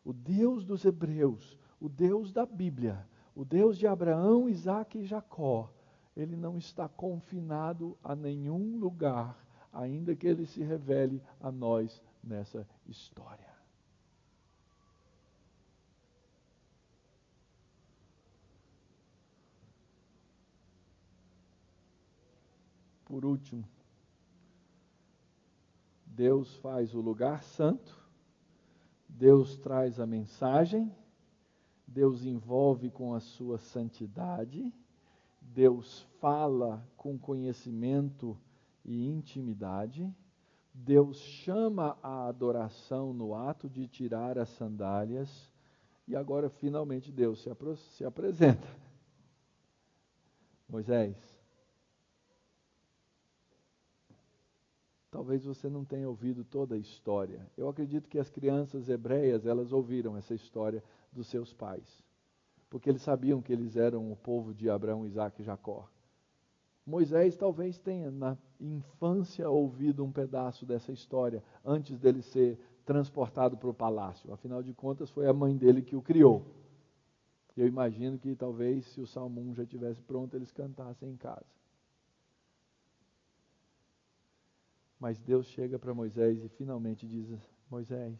O Deus dos hebreus, o Deus da Bíblia, o Deus de Abraão, Isaque e Jacó, ele não está confinado a nenhum lugar, ainda que ele se revele a nós nessa história. Por último, Deus faz o lugar santo, Deus traz a mensagem, Deus envolve com a sua santidade, Deus fala com conhecimento e intimidade, Deus chama a adoração no ato de tirar as sandálias, e agora finalmente Deus se apresenta. Moisés, talvez você não tenha ouvido toda a história. Eu acredito que as crianças hebreias, elas ouviram essa história dos seus pais, porque eles sabiam que eles eram o povo de Abraão, Isaque e Jacó. Moisés talvez tenha na infância ouvido um pedaço dessa história, antes dele ser transportado para o palácio. Afinal de contas, foi a mãe dele que o criou. Eu imagino que talvez, se o Salmo 1 já estivesse pronto, eles cantassem em casa. Mas Deus chega para Moisés e finalmente diz: Moisés,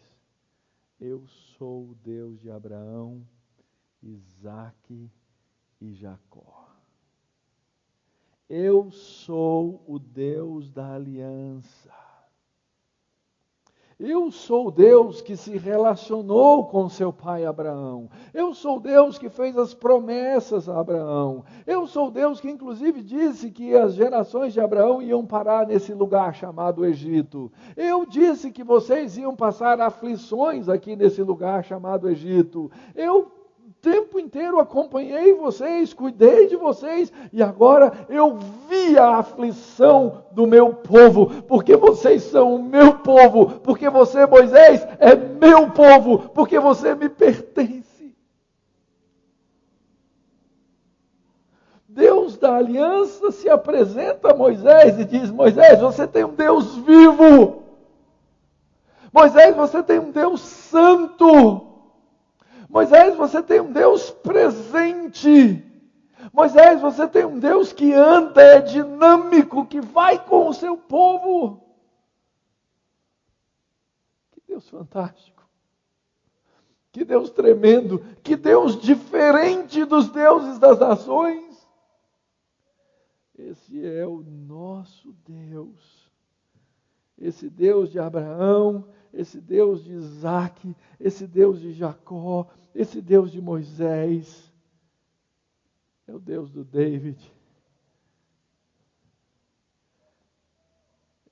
eu sou o Deus de Abraão, Isaque e Jacó. Eu sou o Deus da aliança. Eu sou o Deus que se relacionou com seu pai Abraão. Eu sou o Deus que fez as promessas a Abraão. Eu sou o Deus que inclusive disse que as gerações de Abraão iam parar nesse lugar chamado Egito. Eu disse que vocês iam passar aflições aqui nesse lugar chamado Egito. Eu o tempo inteiro acompanhei vocês, cuidei de vocês, e agora eu vi a aflição do meu povo, porque vocês são o meu povo, porque você, Moisés, é meu povo, porque você me pertence. Deus da aliança se apresenta a Moisés e diz: Moisés, você tem um Deus vivo. Moisés, você tem um Deus santo. Moisés, você tem um Deus presente. Moisés, você tem um Deus que anda, é dinâmico, que vai com o seu povo. Que Deus fantástico. Que Deus tremendo. Que Deus diferente dos deuses das nações. Esse é o nosso Deus. Esse Deus de Abraão, esse Deus de Isaac, esse Deus de Jacó, esse Deus de Moisés, é o Deus do David,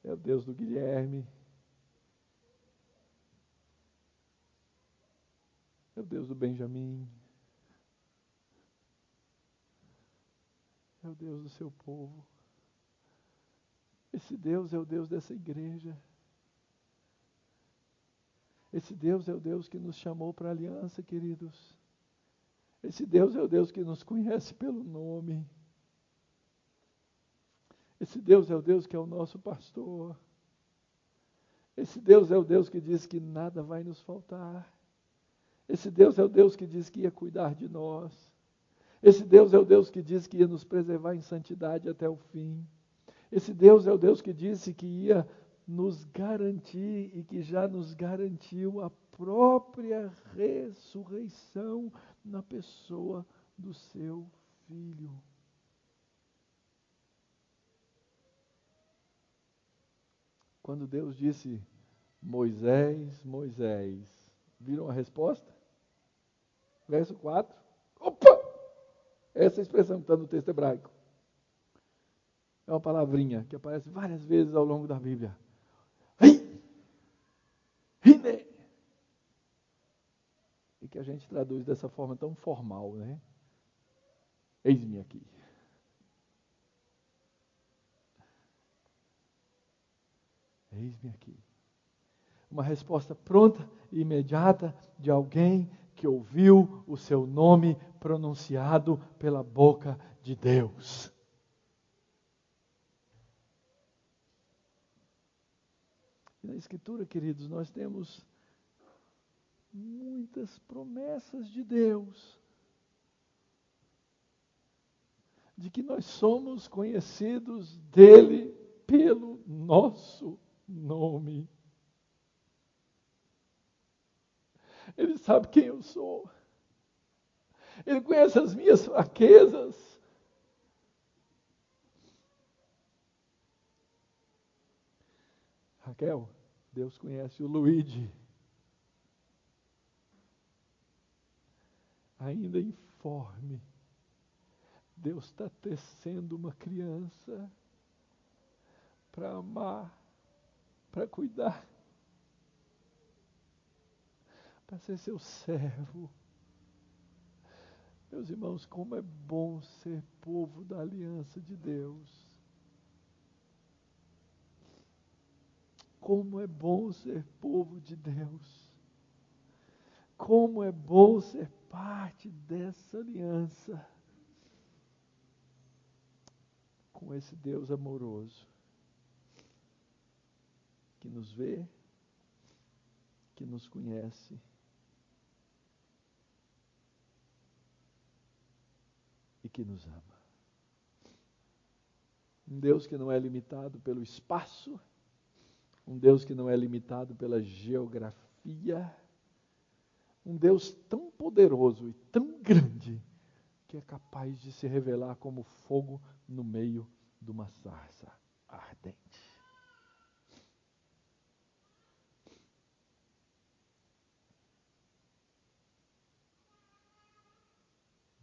é o Deus do Guilherme, é o Deus do Benjamim, é o Deus do seu povo. Esse Deus é o Deus dessa igreja. Esse Deus é o Deus que nos chamou para a aliança, queridos. Esse Deus é o Deus que nos conhece pelo nome. Esse Deus é o Deus que é o nosso pastor. Esse Deus é o Deus que diz que nada vai nos faltar. Esse Deus é o Deus que diz que ia cuidar de nós. Esse Deus é o Deus que diz que ia nos preservar em santidade até o fim. Esse Deus é o Deus que disse que ia nos garantir e que já nos garantiu a própria ressurreição na pessoa do seu Filho. Quando Deus disse, Moisés, Moisés, viram a resposta? Verso 4. Opa! Essa expressão que está no texto hebraico. É uma palavrinha que aparece várias vezes ao longo da Bíblia. Hine. E que a gente traduz dessa forma tão formal, né? Eis-me aqui. Eis-me aqui. Uma resposta pronta e imediata de alguém que ouviu o seu nome pronunciado pela boca de Deus. Na Escritura, queridos, nós temos muitas promessas de Deus, de que nós somos conhecidos dele pelo nosso nome. Ele sabe quem eu sou. Ele conhece as minhas fraquezas. Raquel, Deus conhece o Luigi. Ainda informe. Deus está tecendo uma criança para amar, para cuidar, para ser seu servo. Meus irmãos, como é bom ser povo da aliança de Deus. Como é bom ser povo de Deus. Como é bom ser parte dessa aliança com esse Deus amoroso que nos vê, que nos conhece e que nos ama. Um Deus que não é limitado pelo espaço, um Deus que não é limitado pela geografia, um Deus tão poderoso e tão grande que é capaz de se revelar como fogo no meio de uma sarça ardente.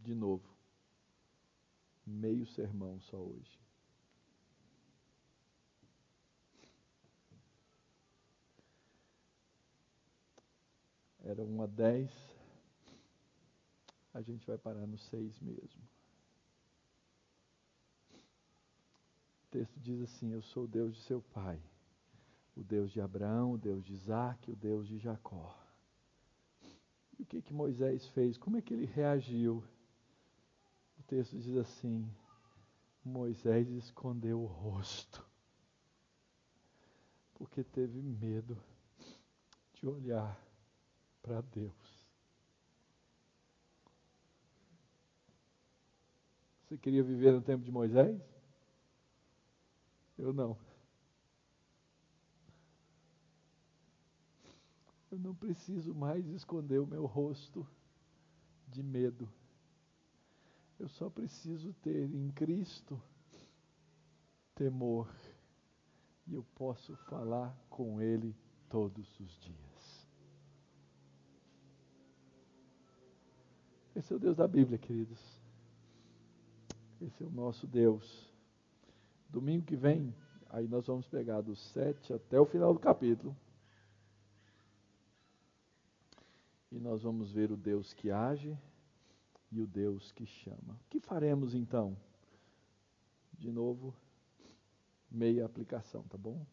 de novo. Meio sermão só hoje. Era 1 a 10. A gente vai parar no 6 mesmo. O texto diz assim: eu sou o Deus de seu pai, o Deus de Abraão, o Deus de Isaque, o Deus de Jacó. E o que Moisés fez? Como é que ele reagiu? O texto diz assim: Moisés escondeu o rosto, porque teve medo de olhar para Deus. Você queria viver no tempo de Moisés? Eu não. Eu não preciso mais esconder o meu rosto de medo. Eu só preciso ter em Cristo temor. E eu posso falar com Ele todos os dias. Esse é o Deus da Bíblia, queridos. Esse é o nosso Deus. Domingo que vem, aí nós vamos pegar do 7 até o final do capítulo. E nós vamos ver o Deus que age e o Deus que chama. O que faremos então? De novo, meia aplicação, tá bom?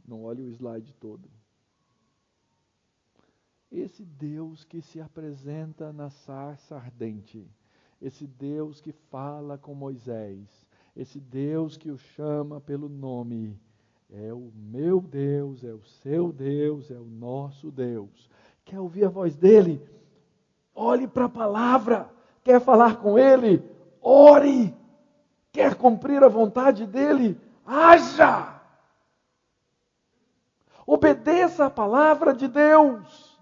Não olhe o slide todo. Esse Deus que se apresenta na sarça ardente, esse Deus que fala com Moisés, esse Deus que o chama pelo nome, é o meu Deus, é o seu Deus, é o nosso Deus. Quer ouvir a voz dele? Olhe para a palavra. Quer falar com ele? Ore. Quer cumprir a vontade dele? Haja. Obedeça a palavra de Deus.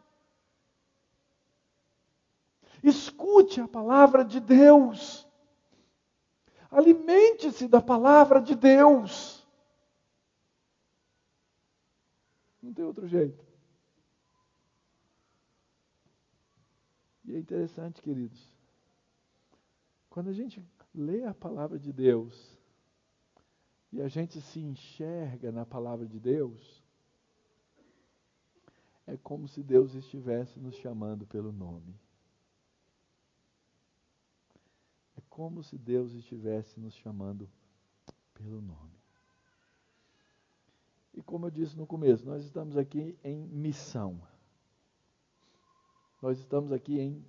Escute a palavra de Deus. Alimente-se da palavra de Deus. Não tem outro jeito. E é interessante, queridos, quando a gente lê a palavra de Deus e a gente se enxerga na palavra de Deus, é como se Deus estivesse nos chamando pelo nome. É como se Deus estivesse nos chamando pelo nome. E como eu disse no começo, nós estamos aqui em missão. Nós estamos aqui em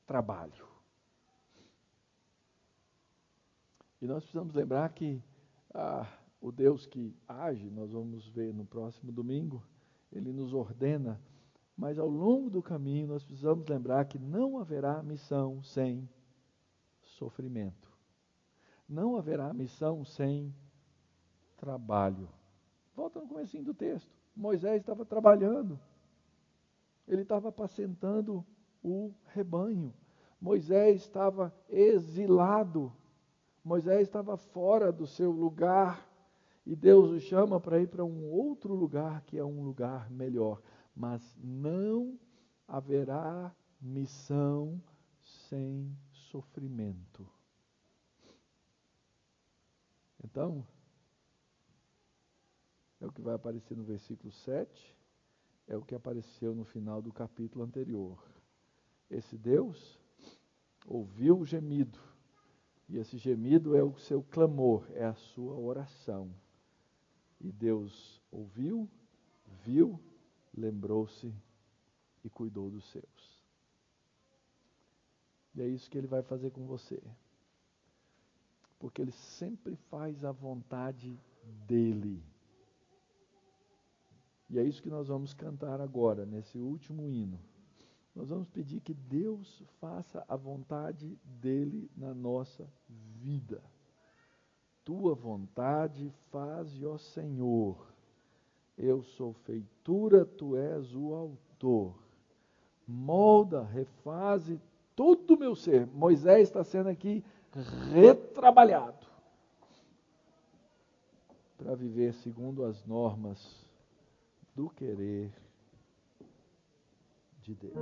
trabalho. E nós precisamos lembrar que o Deus que age, nós vamos ver no próximo domingo, Ele nos ordena, mas ao longo do caminho nós precisamos lembrar que não haverá missão sem sofrimento. Não haverá missão sem trabalho. Volta no comecinho do texto. Moisés estava trabalhando. Ele estava apacentando o rebanho. Moisés estava exilado. Moisés estava fora do seu lugar. E Deus o chama para ir para um outro lugar, que é um lugar melhor. Mas não haverá missão sem sofrimento. Então, é o que vai aparecer no versículo 7, é o que apareceu no final do capítulo anterior. Esse Deus ouviu o gemido, e esse gemido é o seu clamor, é a sua oração. E Deus ouviu, viu, lembrou-se e cuidou dos seus. E é isso que Ele vai fazer com você. Porque Ele sempre faz a vontade dEle. E é isso que nós vamos cantar agora, nesse último hino. Nós vamos pedir que Deus faça a vontade dEle na nossa vida. Tua vontade faze, ó Senhor. Eu sou feitura, Tu és o autor. Molda, refaze todo o meu ser. Moisés está sendo aqui retrabalhado para viver segundo as normas do querer de Deus.